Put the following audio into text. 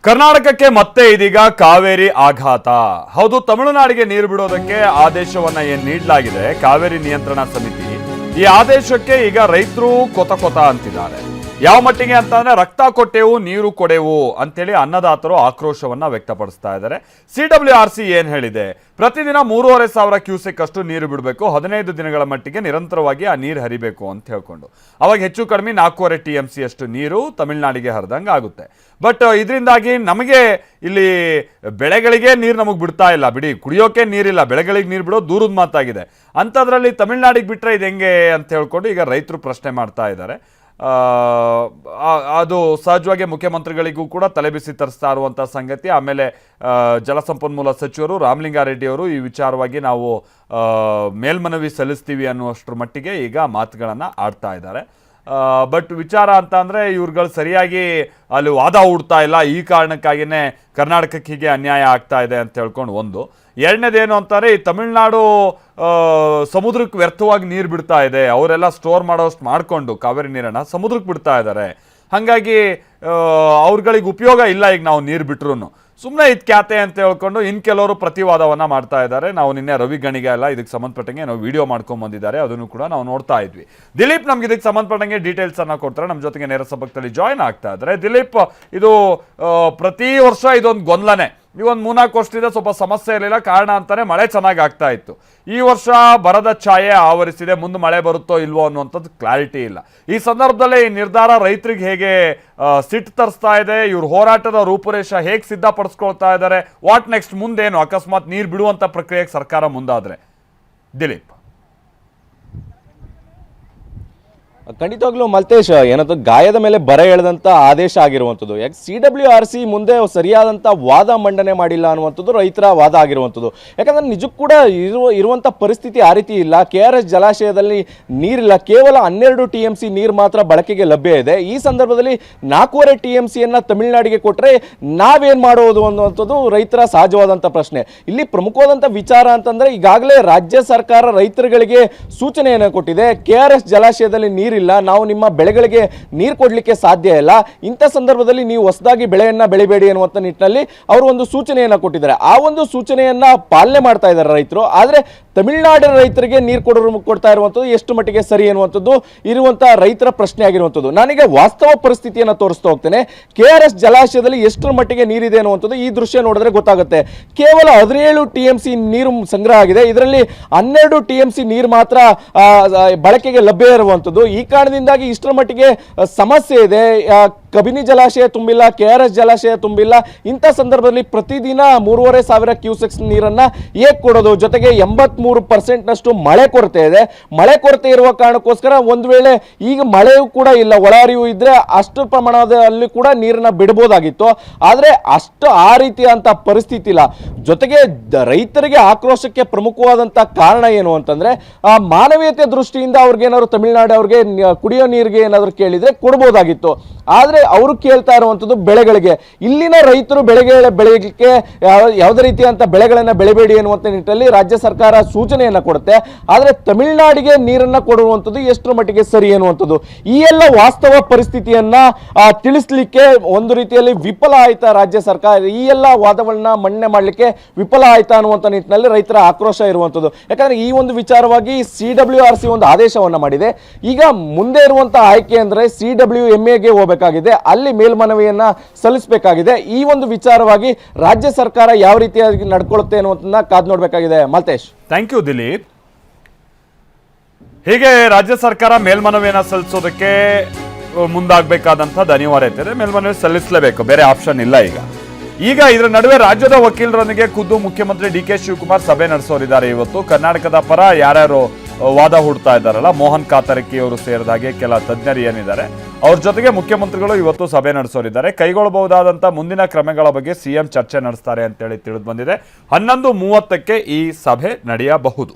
ಕರ್ನಾಟಕಕ್ಕೆ ಮತ್ತೆ ಇದೀಗ ಕಾವೇರಿ ಆಘಾತ. ಹೌದು, ತಮಿಳುನಾಡಿಗೆ ನೀರು ಬಿಡೋದಕ್ಕೆ ಆದೇಶವನ್ನ ನೀಡಲಾಗಿದೆ ಕಾವೇರಿ ನಿಯಂತ್ರಣ ಸಮಿತಿ. ಈ ಆದೇಶಕ್ಕೆ ಈಗ ರೈತರು ಕೊತ ಅಂತಿದ್ದಾರೆ. ಯಾವ ಮಟ್ಟಿಗೆ ಅಂತಂದ್ರೆ ರಕ್ತ ಕೊಟ್ಟೆವು ನೀರು ಕೊಡೆವು ಅಂತೇಳಿ ಅನ್ನದಾತರು ಆಕ್ರೋಶವನ್ನ ವ್ಯಕ್ತಪಡಿಸ್ತಾ ಇದ್ದಾರೆ. CWRC ಏನ್ ಹೇಳಿದೆ, ಪ್ರತಿದಿನ 3,500 ಕ್ಯೂಸೆಕ್ ಅಷ್ಟು ನೀರು ಬಿಡಬೇಕು, 15 ದಿನಗಳ ಮಟ್ಟಿಗೆ ನಿರಂತರವಾಗಿ ಆ ನೀರು ಹರಿಬೇಕು ಅಂತ ಹೇಳ್ಕೊಂಡು. ಅವಾಗ ಹೆಚ್ಚು ಕಡಿಮೆ 4.5 TMC ಅಷ್ಟು ನೀರು ತಮಿಳುನಾಡಿಗೆ ಹರಿದಂಗೆ ಆಗುತ್ತೆ. ಬಟ್ ಇದರಿಂದಾಗಿ ನಮಗೆ ಇಲ್ಲಿ ಬೆಳೆಗಳಿಗೆ ನೀರು ನಮಗೆ ಬಿಡ್ತಾ ಇಲ್ಲ, ಬಿಡಿ ಕುಡಿಯೋಕೆ ನೀರಿಲ್ಲ, ಬೆಳೆಗಳಿಗೆ ನೀರು ಬಿಡೋ ದೂರದ ಮಾತಾಗಿದೆ. ಅಂಥದ್ರಲ್ಲಿ ತಮಿಳುನಾಡಿಗೆ ಬಿಟ್ಟರೆ ಇದು ಹೆಂಗೆ ಅಂತ ಹೇಳ್ಕೊಂಡು ಈಗ ರೈತರು ಪ್ರಶ್ನೆ ಮಾಡ್ತಾ ಇದ್ದಾರೆ. ಅದು ಸಹಜವಾಗಿ ಮುಖ್ಯಮಂತ್ರಿಗಳಿಗೂ ಕೂಡ ತಲೆಬಿಸಿ ತರಿಸ್ತಾ ಇರುವಂಥ ಸಂಗತಿ. ಆಮೇಲೆ ಜಲಸಂಪನ್ಮೂಲ ಸಚಿವರು ರಾಮಲಿಂಗಾರೆಡ್ಡಿ ಅವರು ಈ ವಿಚಾರವಾಗಿ ನಾವು ಮೇಲ್ಮನವಿ ಸಲ್ಲಿಸ್ತೀವಿ ಅನ್ನುವಷ್ಟರ ಮಟ್ಟಿಗೆ ಈಗ ಮಾತುಗಳನ್ನು ಆಡ್ತಾ ಇದ್ದಾರೆ. ಬಟ್ ವಿಚಾರ ಅಂತ ಅಂದರೆ ಇವ್ರುಗಳು ಸರಿಯಾಗಿ ಅಲ್ಲಿ ವಾದ ಹೂಡ್ತಾ ಇಲ್ಲ, ಈ ಕಾರಣಕ್ಕಾಗಿಯೇ ಕರ್ನಾಟಕಕ್ಕೆ ಹೀಗೆ ಅನ್ಯಾಯ ಆಗ್ತಾ ಇದೆ ಅಂತ ಹೇಳ್ಕೊಂಡು ಒಂದು. ಎರಡನೇದೇನು ಅಂತಾರೆ, ಈ ತಮಿಳುನಾಡು ಸಮುದ್ರಕ್ಕೆ ವ್ಯರ್ಥವಾಗಿ ನೀರು ಬಿಡ್ತಾ ಇದೆ, ಅವರೆಲ್ಲ ಸ್ಟೋರ್ ಮಾಡೋಷ್ಟು ಮಾಡಿಕೊಂಡು ಕಾವೇರಿ ನೀರನ್ನು ಸಮುದ್ರಕ್ಕೆ ಬಿಡ್ತಾ ಇದ್ದಾರೆ. ಹಾಗಾಗಿ ಅವ್ರುಗಳಿಗೆ ಉಪಯೋಗ ಇಲ್ಲ ಈಗ ನಾವು ನೀರು ಬಿಟ್ರು, ಸುಮ್ಮನೆ ಇದು ಕ್ಯಾತೆ ಅಂತ ಹೇಳ್ಕೊಂಡು ಇನ್ನು ಕೆಲವರು ಪ್ರತಿವಾದವನ್ನು ಮಾಡ್ತಾ ಇದ್ದಾರೆ. ನಾವು ನಿನ್ನೆ ರವಿ ಗಣಿಗ ಎಲ್ಲ ಇದಕ್ಕೆ ಸಂಬಂಧಪಟ್ಟಂಗೆ ನಾವು ವಿಡಿಯೋ ಮಾಡ್ಕೊಂಡು ಬಂದಿದ್ದಾರೆ, ಅದನ್ನು ಕೂಡ ನಾವು ನೋಡ್ತಾ ಇದ್ವಿ. ದಿಲೀಪ್ ನಮ್ಗೆ ಇದಕ್ಕೆ ಸಂಬಂಧಪಟ್ಟಂಗೆ ಡೀಟೇಲ್ಸನ್ನು ಕೊಡ್ತಾರೆ, ನಮ್ಮ ಜೊತೆಗೆ ನೇರ ಸಂಪರ್ಕದಲ್ಲಿ ಜಾಯ್ನ್ ಆಗ್ತಾ ಇದ್ದಾರೆ. ದಿಲೀಪ್, ಇದು ಪ್ರತಿ ವರ್ಷ ಇದೊಂದು ಗೊಂದಲನೆ. ಈ ಒಂದು 3-4 ವರ್ಷದಿಂದ ಸ್ವಲ್ಪ ಸಮಸ್ಯೆ ಇರಲಿಲ್ಲ, ಕಾರಣ ಅಂತಾನೆ ಮಳೆ ಚೆನ್ನಾಗಿ ಆಗ್ತಾ ಇತ್ತು. ಈ ವರ್ಷ ಬರದ ಛಾಯೆ ಆವರಿಸಿದೆ, ಮುಂದೆ ಮಳೆ ಬರುತ್ತೋ ಇಲ್ವೋ ಅನ್ನುವಂಥದ್ದು ಕ್ಲಾರಿಟಿ ಇಲ್ಲ. ಈ ಸಂದರ್ಭದಲ್ಲಿ ಈ ನಿರ್ಧಾರ ರೈತರಿಗೆ ಹೇಗೆ ಸಿಟ್ಟು ತರಿಸ್ತಾ ಇದೆ, ಇವ್ರ ಹೋರಾಟದ ರೂಪುರೇಷ ಹೇಗೆ ಸಿದ್ಧಪಡಿಸ್ಕೊಳ್ತಾ ಇದ್ದಾರೆ, ವಾಟ್ ನೆಕ್ಸ್ಟ್, ಮುಂದೇನು ಅಕಸ್ಮಾತ್ ನೀರು ಬಿಡುವಂಥ ಪ್ರಕ್ರಿಯೆಗೆ ಸರ್ಕಾರ ಮುಂದಾದರೆ? ದಿಲೀಪ್. ಖಂಡಿತವಾಗ್ಲೂ ಮಲ್ತೇಶ್, ಏನಂತ ಗಾಯದ ಮೇಲೆ ಬರೆ ಎಳೆದಂಥ ಆದೇಶ ಆಗಿರುವಂಥದ್ದು. ಯಾಕೆ CWRC ಮುಂದೆ ಸರಿಯಾದಂಥ ವಾದ ಮಂಡನೆ ಮಾಡಿಲ್ಲ ಅನ್ನುವಂಥದ್ದು ರೈತರ ವಾದ ಆಗಿರುವಂಥದ್ದು. ಯಾಕಂದರೆ ನಿಜಕ್ಕೂ ಕೂಡ ಇರುವಂಥ ಪರಿಸ್ಥಿತಿ ಆ ರೀತಿ ಇಲ್ಲ. KRS ಜಲಾಶಯದಲ್ಲಿ ನೀರಿಲ್ಲ, ಕೇವಲ 12 TMC ನೀರು ಮಾತ್ರ ಬಳಕೆಗೆ ಲಭ್ಯ ಇದೆ. ಈ ಸಂದರ್ಭದಲ್ಲಿ 4.5 TMCಯನ್ನು ತಮಿಳುನಾಡಿಗೆ ಕೊಟ್ಟರೆ ನಾವೇನು ಮಾಡೋದು ಅನ್ನುವಂಥದ್ದು ರೈತರ ಸಹಜವಾದಂಥ ಪ್ರಶ್ನೆ. ಇಲ್ಲಿ ಪ್ರಮುಖವಾದಂಥ ವಿಚಾರ ಅಂತಂದರೆ, ಈಗಾಗಲೇ ರಾಜ್ಯ ಸರ್ಕಾರ ರೈತರುಗಳಿಗೆ ಸೂಚನೆಯನ್ನು ಕೊಟ್ಟಿದೆ, KRS ಜಲಾಶಯದಲ್ಲಿ ನೀರು ಇಲ್ಲ, ನಾವು ನಿಮ್ಮ ಬೆಳೆಗಳಿಗೆ ನೀರು ಕೊಡಲಿಕ್ಕೆ ಸಾಧ್ಯ ಇಲ್ಲ, ಇಂಥ ಸಂದರ್ಭದಲ್ಲಿ ನೀವು ಹೊಸದಾಗಿ ಬೆಳೆಯನ್ನ ಬೆಳಿಬೇಡಿ ಅನ್ನುವಂಥ ನಿಟ್ಟಿನಲ್ಲಿ ಅವರು ಒಂದು ಸೂಚನೆಯನ್ನ ಕೊಟ್ಟಿದ್ದಾರೆ. ಆ ಒಂದು ಸೂಚನೆಯನ್ನ ಪಾಲನೆ ಮಾಡ್ತಾ ಇದ್ದಾರೆ ರೈತರು. ಆದರೆ ತಮಿಳುನಾಡಿನ ರೈತರಿಗೆ ನೀರು ಕೊಡ್ತಾ ಇರುವಂಥದ್ದು ಎಷ್ಟು ಮಟ್ಟಿಗೆ ಸರಿ ಅನ್ನುವಂಥದ್ದು ಇರುವಂಥ ರೈತರ ಪ್ರಶ್ನೆ ಆಗಿರುವಂಥದ್ದು. ನಾನೀಗ ವಾಸ್ತವ ಪರಿಸ್ಥಿತಿಯನ್ನು ತೋರಿಸ್ತಾ ಹೋಗ್ತೇನೆ. KRS ಜಲಾಶಯದಲ್ಲಿ ಎಷ್ಟರ ಮಟ್ಟಿಗೆ ನೀರಿದೆ ಅನ್ನುವಂಥದ್ದು ಈ ದೃಶ್ಯ ನೋಡಿದ್ರೆ ಗೊತ್ತಾಗುತ್ತೆ. ಕೇವಲ 17 TMC ನೀರು ಸಂಗ್ರಹ ಆಗಿದೆ, ಇದರಲ್ಲಿ 12 TMC ನೀರು ಮಾತ್ರ ಬಳಕೆಗೆ ಲಭ್ಯ ಇರುವಂಥದ್ದು. ಈ ಕಾರಣದಿಂದಾಗಿ ಇಷ್ಟರ ಮಟ್ಟಿಗೆ ಸಮಸ್ಯೆ ಇದೆ. ಕಬಿನಿ ಜಲಾಶಯ ತುಂಬಿಲ್ಲ, KRS ಜಲಾಶಯ ತುಂಬಿಲ್ಲ. ಇಂಥ ಸಂದರ್ಭದಲ್ಲಿ ಪ್ರತಿದಿನ 3,500 ಕ್ಯೂಸೆಕ್ಸ್ ನೀರನ್ನ ಹೇಗೆ ಕೊಡೋದು? ಜೊತೆಗೆ 83% ಮಳೆ ಕೊರತೆ ಇದೆ. ಮಳೆ ಕೊರತೆ ಇರುವ ಕಾರಣಕ್ಕೋಸ್ಕರ ಒಂದು ವೇಳೆ ಈಗ ಮಳೆಯೂ ಕೂಡ ಇಲ್ಲ, ಒಳಹರಿವು ಇದ್ರೆ ಅಷ್ಟು ಪ್ರಮಾಣದಲ್ಲಿ ಕೂಡ ನೀರನ್ನ ಬಿಡಬಹುದಾಗಿತ್ತು. ಆದರೆ ಅಷ್ಟು ಆ ರೀತಿಯಂತ ಪರಿಸ್ಥಿತಿ ಇಲ್ಲ. ಜೊತೆಗೆ ರೈತರಿಗೆ ಆಕ್ರೋಶಕ್ಕೆ ಪ್ರಮುಖವಾದಂಥ ಕಾರಣ ಏನು ಅಂತಂದ್ರೆ, ಮಾನವೀಯತೆ ದೃಷ್ಟಿಯಿಂದ ಅವ್ರಿಗೇನಾದ್ರು ತಮಿಳುನಾಡು ಅವ್ರಿಗೆ ಕುಡಿಯೋ ನೀರಿಗೆ ಏನಾದ್ರು ಕೇಳಿದ್ರೆ ಕೊಡ್ಬೋದಾಗಿತ್ತು. ಆದರೆ ಅವರು ಕೇಳ್ತಾ ಇರುವಂಥದ್ದು ಬೆಳೆಗಳಿಗೆ. ಇಲ್ಲಿನ ರೈತರು ಬೆಳೆಯಲಿಕ್ಕೆ ಯಾವುದೇ ರೀತಿಯಂತ ಬೆಳೆಗಳನ್ನ ಬೆಳೆಬೇಡಿ ಎನ್ನುವಂಥ ನಿಟ್ಟಿನಲ್ಲಿ ರಾಜ್ಯ ಸರ್ಕಾರ ಸೂಚನೆಯನ್ನ ಕೊಡುತ್ತೆ. ಆದರೆ ತಮಿಳುನಾಡಿಗೆ ನೀರನ್ನ ಕೊಡುವಂಥದ್ದು ಎಷ್ಟರ ಮಟ್ಟಿಗೆ ಸರಿ ಎನ್ನುವಂಥದ್ದು ಈ ಎಲ್ಲ ವಾಸ್ತವ ಪರಿಸ್ಥಿತಿಯನ್ನ ತಿಳಿಸ್ಲಿಕ್ಕೆ ಒಂದು ರೀತಿಯಲ್ಲಿ ವಿಫಲ ಆಯ್ತಾ ರಾಜ್ಯ ಸರ್ಕಾರ? ಈ ಎಲ್ಲ ವಾದವನ್ನ ಮನ್ನಣೆ ಮಾಡಲಿಕ್ಕೆ ವಿಫಲ ಆಯ್ತಾ ಅನ್ನುವಂಥ ನಿಟ್ಟಿನಲ್ಲಿ ರೈತರ ಆಕ್ರೋಶ ಇರುವಂಥದ್ದು. ಯಾಕಂದ್ರೆ ಈ ಒಂದು ವಿಚಾರವಾಗಿ CWRC ಒಂದು ಆದೇಶವನ್ನ ಮಾಡಿದೆ. ಈಗ ಮುಂದೆ ಇರುವಂತಹ ಆಯ್ಕೆ ಅಂದ್ರೆ CWMAಗೆ ಹೋಗಬೇಕಾಗಿದೆ, ಅಲ್ಲಿ ಮೇಲ್ಮನವಿಯನ್ನ ಸಲ್ಲಿಸಬೇಕಾಗಿದೆ. ಈ ಒಂದು ವಿಚಾರವಾಗಿ ರಾಜ್ಯ ಸರ್ಕಾರ ಯಾವ ರೀತಿಯಾಗಿ ನಡ್ಕೊಳ್ಳುತ್ತೆ ಅನ್ನೋದನ್ನ ಕಾದು ನೋಡಬೇಕಾಗಿದೆ. ಮಲ್ತೇಶ್. Thank you Dileep. ಹೀಗೆ ರಾಜ್ಯ ಸರ್ಕಾರ ಮೇಲ್ಮನವಿಯನ್ನ ಸಲ್ಲಿಸೋದಕ್ಕೆ ಮುಂದಾಗಬೇಕಾದಂಥದ್ದು ಅನಿವಾರ್ಯತೆ ಇದೆ. ಮೇಲ್ಮನವಿ ಸಲ್ಲಿಸಲೇಬೇಕು, ಬೇರೆ ಆಪ್ಷನ್ ಇಲ್ಲ. ಈಗ ಇದರ ನಡುವೆ ರಾಜ್ಯದ ವಕೀಲರೊಂದಿಗೆ ಖುದ್ದು ಮುಖ್ಯಮಂತ್ರಿ DK ಶಿವಕುಮಾರ್ ಸಭೆ ನಡೆಸೋರಿದ್ದಾರೆ. ಇವತ್ತು ಕರ್ನಾಟಕದ ಪರ ಯಾರ್ಯಾರು ವಾದ ಹೂಡ್ತಾ ಇದ್ದಾರಲ್ಲ, ಮೋಹನ್ ಕಾತರಕಿ ಅವರು ಸೇರಿದ ಹಾಗೆ ಕೆಲ ತಜ್ಞರು ಏನಿದ್ದಾರೆ, ಅವ್ರ ಜೊತೆಗೆ ಮುಖ್ಯಮಂತ್ರಿಗಳು ಇವತ್ತು ಸಭೆ ನಡೆಸೋರಿದ್ದಾರೆ. ಕೈಗೊಳ್ಳಬಹುದಾದಂಥ ಮುಂದಿನ ಕ್ರಮಗಳ ಬಗ್ಗೆ CM ಚರ್ಚೆ ನಡೆಸ್ತಾರೆ ಅಂತೇಳಿ ತಿಳಿದು ಬಂದಿದೆ. 11:30ಕ್ಕೆ ಈ ಸಭೆ ನಡೆಯಬಹುದು.